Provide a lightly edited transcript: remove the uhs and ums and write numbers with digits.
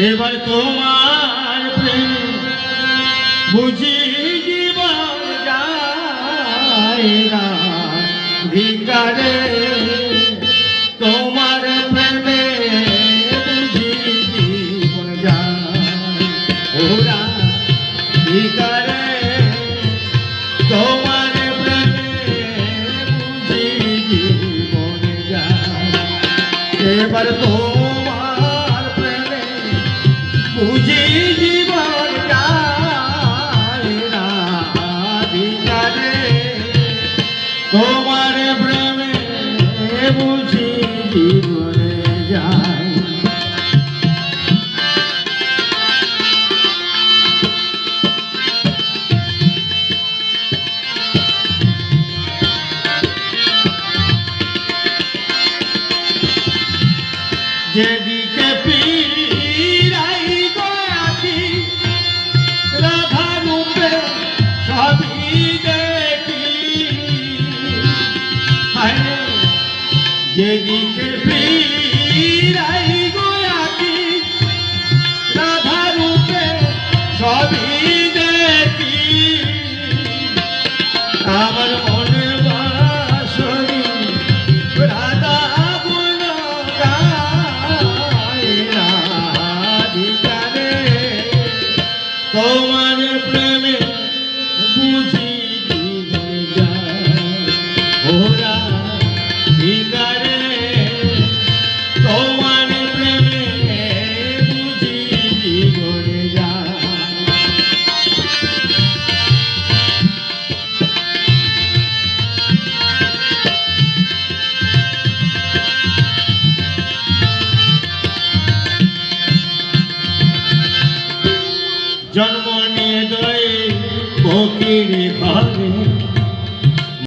এবার তোমার প্রেমে বুঝি জীবন যায় না ভিকারে, তোমার প্রেমে বুঝি জীবন যায় ওরা ভিকারে, তোমার প্রেমে বুঝি জীবন যায়। এবার তোমার প্রেমে বুঝি জীবন যায় না ভিকারে, তোমার প্রেমে বুঝি জীবনে যায়। যেদিকে পিরাই গয়াছি রাধা রূপে সবই দেখি, যেদিকে পিরাই গয়াছি রাধা রূপে সবই দেখি, আমার মনে বাসরি রাধা গুণ গায় না ভিকারে, তোমার প্রেমে বুঝি জীবন যায় ওরা ভিকারে, তোমার প্রেমে বুঝি জীবন যায়। জন্ম নিয়ে দয়ে ফকির ঘর